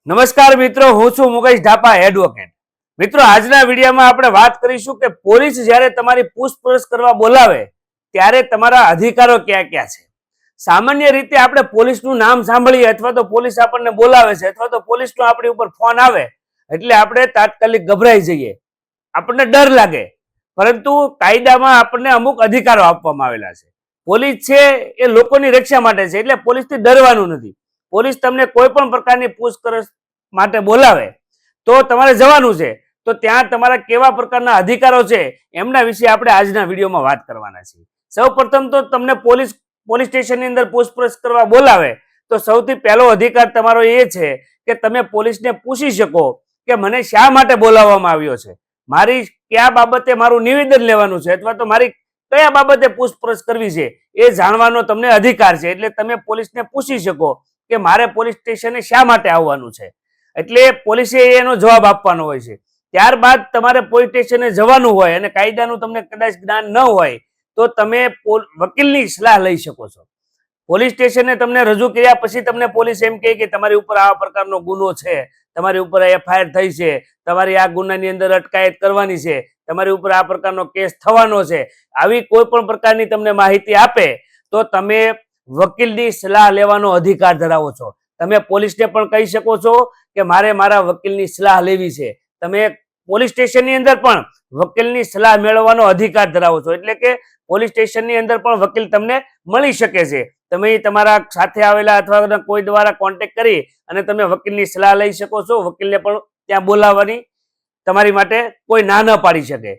નમસ્કાર મિત્રો, હું છું મુકેશ ઢાપા, એડવોકેટ. મિત્રો, આજના વિડીયોમાં આપણે વાત કરીશું કે પોલીસ જ્યારે તમારી પૂછપરછ કરવા બોલાવે ત્યારે તમારા અધિકારો ક્યાં ક્યાં છે. સામાન્ય રીતે આપણે પોલીસનું નામ સાંભળીએ અથવા તો પોલીસ આપણને બોલાવે છે અથવા તો પોલીસનો આપણી ઉપર ફોન આવે એટલે આપણે તાત્કાલિક ગભરાઈ જઈએ, આપણને ડર લાગે. પરંતુ કાયદામાં આપણને અમુક અધિકારો આપવામાં આવેલા છે. પોલીસ છે એ લોકોની રક્ષા માટે છે, એટલે પોલીસથી ડરવાનું નથી. પોલીસ તમને કોઈ પણ પ્રકારની પૂછપરછ માટે બોલાવે તો તમારે જવાનું છે, તો ત્યાં તમારા કેવા પ્રકારના અધિકારો છે એમના વિશે આપણે આજના વિડીયોમાં વાત કરવાના છીએ. સૌપ્રથમ તો તમને પોલીસ સ્ટેશનની અંદર પૂછપરછ કરવા બોલાવે તો સૌથી પહેલો અધિકાર તમારો એ છે કે તમે પોલીસને પૂછી શકો કે મને શા માટે બોલાવવામાં આવ્યો છે, મારી કયા બાબતે મારું નિવેદન લેવાનું છે અથવા તો મારી કયા બાબતે પૂછપરછ કરવી છે એ જાણવાનો તમને અધિકાર છે. એટલે તમે પોલીસને પૂછી શકો કે મારે પોલીસ સ્ટેશને શા માટે આવવાનું છે, એટલે પોલીસે એનો જવાબ આપવાનો હોય છે. ત્યારબાદ તમારે પોલીસ સ્ટેશને જવાનું હોય અને કાયદાનું તમને કદાચ જ્ઞાન ન હોય તો તમે વકીલની સલાહ લઈ શકો છો. પોલીસ સ્ટેશને તમને રજૂ કર્યા પછી તમને પોલીસ એમ કહે કે તમારી ઉપર આવા પ્રકારનો ગુનો છે, તમારી ઉપર એફઆઈઆર થઈ છે, તમારી આ ગુનાની અંદર અટકાયત કરવાની છે, તમારી ઉપર આ પ્રકારનો કેસ થવાનો છે, આવી કોઈ પણ પ્રકારની તમને માહિતી આપે તો તમે વકીલની સલાહ લેવાનો અધિકાર ધરાવો છો. તમે પોલીસને પણ કહી શકો છો કે મારે મારા વકીલની સલાહ લેવી છે. તમે પોલીસ સ્ટેશનની અંદર પણ વકીલની સલાહ મેળવવાનો અધિકાર ધરાવો છો, એટલે કે પોલીસ સ્ટેશનની અંદર પણ વકીલ તમને મળી શકે છે. તમે તમારા સાથે આવેલા અથવા કોઈ દ્વારા કોન્ટેક્ટ કરી અને તમે વકીલની સલાહ લઈ શકો છો. વકીલને પણ ત્યાં બોલાવવાની તમારી માટે કોઈ ના ન પાડી શકે.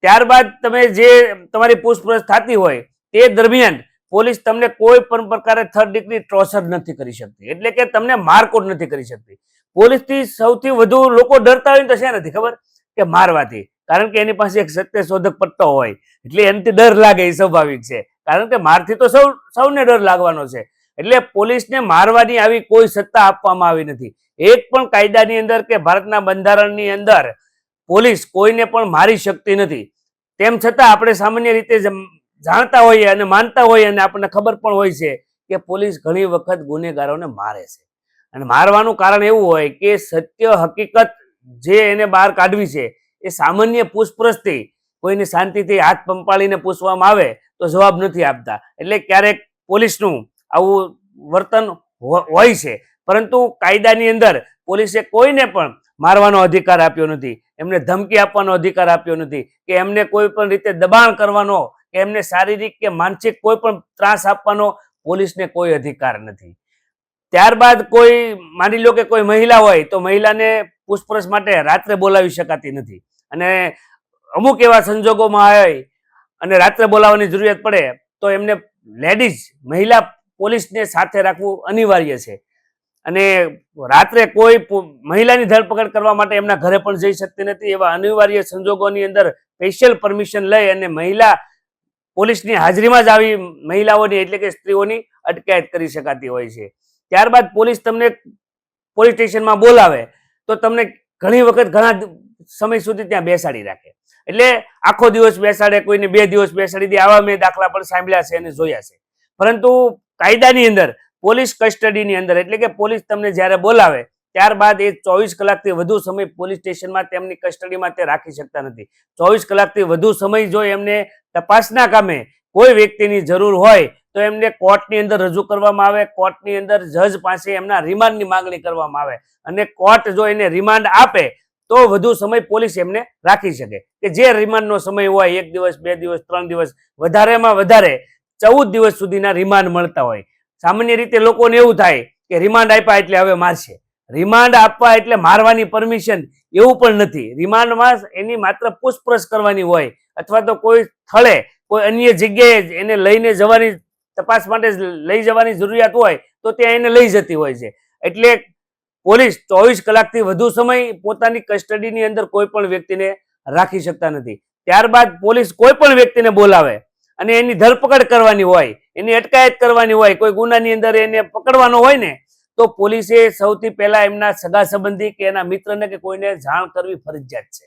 ત્યારબાદ તમે જે તમારી પૂછપરછ થતી હોય તે દરમિયાન પોલીસ તમને કોઈ પણ પ્રકારે થર્ડ ડિગ્રી ટોર્ચર નથી કરી શકતી, એટલે કે તમને મારકુટ નથી કરી શકતી. પોલીસથી સૌથી વધુ લોકો ડરતા હોય તો શેનાથી ખબર? કે મારવાથી. કારણ કે એની પાસે એક સત્યશોધક પટ્ટો હોય એટલે એનાથી ડર લાગે, એ સ્વાભાવિક છે. કારણ કે મારથી તો સૌને ડર લાગવાનો છે. એટલે પોલીસને મારવાની આવી કોઈ સત્તા આપવામાં આવી નથી. એક પણ કાયદાની અંદર કે ભારતના બંધારણની અંદર પોલીસ કોઈને પણ મારી શકતી નથી. તેમ છતાં આપણે સામાન્ય રીતે જાણતા હોઈએ અને માનતા હોઈએ અને આપણને ખબર પણ હોય છે કે પોલીસ ઘણી વખત ગુનેગારોને મારે છે. અને મારવાનું કારણ એવું હોય કે સત્ય હકીકત જે એને બહાર કાઢવી છે એ સામાન્ય પૂછપરછથી કોઈને શાંતિથી હાથ પંપાળીને પૂછવામાં આવે તો જવાબ નથી આપતા. એટલે ક્યારેક પોલીસનું આવું વર્તન હોય છે, પરંતુ કાયદાની અંદર પોલીસે કોઈને પણ મારવાનો અધિકાર આપ્યો નથી, એમને ધમકી આપવાનો અધિકાર આપ્યો નથી, કે એમને કોઈ પણ રીતે દબાણ કરવાનો કે એમને શારીરિક કે માનસિક કોઈ પણ ત્રાસ આપવાનો પોલીસને કોઈ અધિકાર નથી. ત્યારબાદ કોઈ માની લો કે કોઈ મહિલા હોય તો મહિલાને પૂછપરછ માટે રાત્રે બોલાવી શકાતી નથી, અને અમુક એવા સંજોગોમાં હોય અને રાત્રે બોલાવવાની જરૂરિયાત પડે તો એમને મહિલા પોલીસને સાથે રાખવું અનિવાર્ય છે. અને રાત્રે કોઈ મહિલાની ધરપકડ કરવા માટે એમના ઘરે પણ જઈ શકતી નથી. એવા અનિવાર્ય સંજોગોની અંદર સ્પેશિયલ પરમિશન લઈ અને મહિલા પોલીસની હાજરીમાં જ આવી મહિલાઓની એટલે કે સ્ત્રીઓની અટકાયત કરી શકાતી હોય છે. ત્યારબાદ પોલીસ તમને પોલીસ સ્ટેશનમાં બોલાવે તો તમને ઘણી વખત ઘણા સમય સુધી ત્યાં બેસાડી રાખે. એટલે આખો દિવસ બેસાડે, કોઈને 2 દિવસ બેસાડી દે, આવા મેં દાખલા પણ સાંભળ્યા છે અને જોયા છે. પરંતુ કાયદાની અંદર પોલીસ કસ્ટડીની અંદર એટલે કે પોલીસ તમને જ્યારે બોલાવે ત્યારબાદ એ 24 કલાકથી વધુ સમય પોલીસ સ્ટેશનમાં તેમની કસ્ટડીમાં તે રાખી શકતા નથી. 24 કલાકથી વધુ સમય જો એમને તપાસના કામે કોઈ વ્યક્તિની જરૂર હોય તો એમને કોર્ટની અંદર રજૂ કરવામાં આવે. કોર્ટની અંદર જજ પાસે એમના રિમાન્ડની માંગણી કરવામાં આવે અને કોર્ટ જો એને રિમાન્ડ આપે તો વધુ સમય પોલીસ એમને રાખી શકે, કે જે રિમાન્ડનો સમય હોય 1 દિવસ, 2 દિવસ, 3 દિવસ, વધારેમાં વધારે 14 દિવસ સુધીના રિમાન્ડ મળતા હોય. સામાન્ય રીતે લોકોને એવું થાય કે રિમાન્ડ આપ્યા એટલે હવે મારશે. રિમાન્ડ આપવા એટલે મારવાની પરમિશન એવું પણ નથી. રિમાન્ડમાં એની માત્ર પૂછપરછ કરવાની હોય અથવા તો કોઈ સ્થળે કોઈ અન્ય જગ્યાએ એને લઈને જવાની, તપાસ માટે લઈ જવાની જરૂરિયાત હોય તો ત્યાં એને લઈ જતી હોય છે. એટલે પોલીસ 24 કલાકથી વધુ સમય પોતાની કસ્ટડીની અંદર કોઈ પણ વ્યક્તિને રાખી શકતા નથી. ત્યારબાદ પોલીસ કોઈ પણ વ્યક્તિને બોલાવે અને એની ધરપકડ કરવાની હોય, એની અટકાયત કરવાની હોય, કોઈ ગુનાની અંદર એને પકડવાનો હોય ને તો પોલીસે સૌથી પહેલા એમના સગા સંબંધી કે એના મિત્રને કે કોઈને જાણ કરવી ફરજિયાત છે.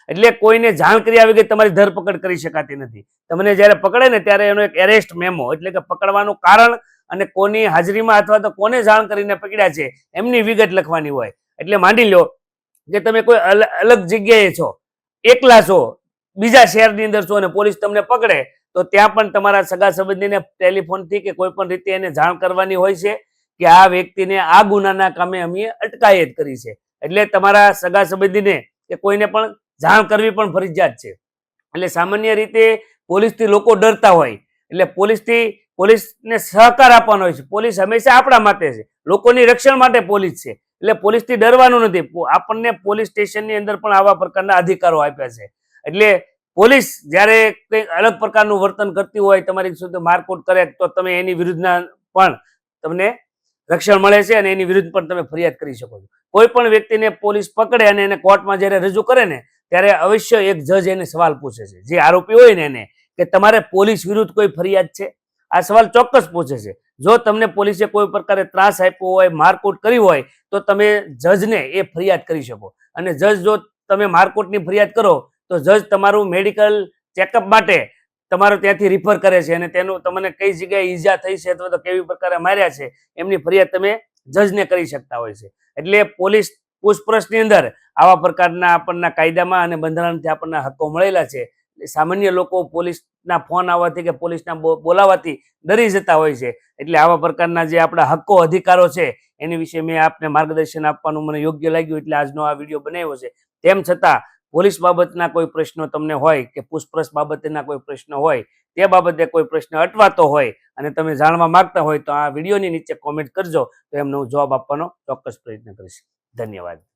એટલે કોઈને જાણ કર્યા વગર તમારી ધરપકડ કરી શકાતી નથી. તમને જ્યારે પકડે ને ત્યારે એનો એક એરેસ્ટ મેમો એટલે કે પકડવાનું કારણ અને કોની હાજરીમાં અથવા તો કોને જાણ કરીને પકડ્યા છે એમની વિગત લખવાની હોય. એટલે માની લો કે તમે કોઈ અલગ જગ્યાએ છો, એકલા છો, બીજા શહેરની અંદર છો અને પોલીસ તમને પકડે તો ત્યાં પણ તમારા સગા સંબંધીને ટેલિફોનથી કે કોઈ પણ રીતે એને જાણ કરવાની હોય છે કે આ વ્યક્તિને આ ગુનાના કામે અમે અટકાયત કરી છે. એટલે તમારા સગા સંબંધીને કે કોઈને પણ જાણ કરવી પણ ફરજિયાત છે. એટલે સામાન્ય રીતે પોલીસથી લોકો ડરતા હોય એટલે પોલીસને સહકાર આપવાનો હોય છે. પોલીસ હંમેશા આપણા માટે છે, લોકોની રક્ષણ માટે પોલીસ છે. એટલે પોલીસથી ડરવાનું નથી. આપણને પોલીસ સ્ટેશનની અંદર પણ આવા પ્રકારના અધિકારો આપ્યા છે. એટલે પોલીસ જ્યારે કંઈક અલગ પ્રકારનું વર્તન કરતી હોય, તમારી સુધી મારકૂટ કરે તો તમે એની વિરુદ્ધના પણ તમને રક્ષણ મળે છે અને એની વિરુદ્ધ પણ તમે ફરિયાદ કરી શકો છો. કોઈ પણ વ્યક્તિને પોલીસ પકડે અને એને કોર્ટમાં જ્યારે રજૂ કરે ને ત્યારે અવશ્ય એક જજ એને સવાલ પૂછે છે, જે આરોપી હોય ને એને, કે તમારે પોલીસ વિરુદ્ધ કોઈ ફરિયાદ છે? આ સવાલ ચોક્કસ પૂછે છે. જો તમને પોલીસે કોઈ પ્રકારે ત્રાસ આપ્યો હોય, મારકૂટ કરી હોય તો તમે જજને એ ફરિયાદ કરી શકો. અને જજ જો તમે મારકૂટની ફરિયાદ કરો તો જજ તમારું મેડિકલ ચેકઅપ માટે તમારું ત્યાંથી રિફર કરે છે અને તેનું તમને કઈ જગ્યાએ ઈજા થઈ છે અથવા તો કેવી પ્રકારે માર્યા છે એમની ફરિયાદ તમે જજને કરી શકતા હોય છે. એટલે પોલીસ પૂછપરછની અંદર આવા પ્રકારના આપણના કાયદામાં અને બંધારણથી આપણને હક્કો મળેલા છે. સામાન્ય લોકો પોલીસના ફોન આવવાથી કે પોલીસના બોલાવવાથી ડરી જતા હોય છે. એટલે આવા પ્રકારના જે આપણા હક્કો અધિકારો છે એની વિશે મેં આપને માર્ગદર્શન આપવાનું મને યોગ્ય લાગ્યું એટલે આજનો આ વિડીયો બનાવ્યો છે. તેમ છતાં પોલીસ બાબતના કોઈ પ્રશ્નો તમને હોય કે પૂછપરછ બાબતેના કોઈ પ્રશ્ન હોય, તે બાબતે કોઈ પ્રશ્ન અટવાતો હોય અને તમે જાણવા માંગતા હોય તો આ વિડીયોની નીચે કોમેન્ટ કરજો, તો એમનો જવાબ આપવાનો ચોક્કસ પ્રયત્ન કરીશ. ધન્યવાદ.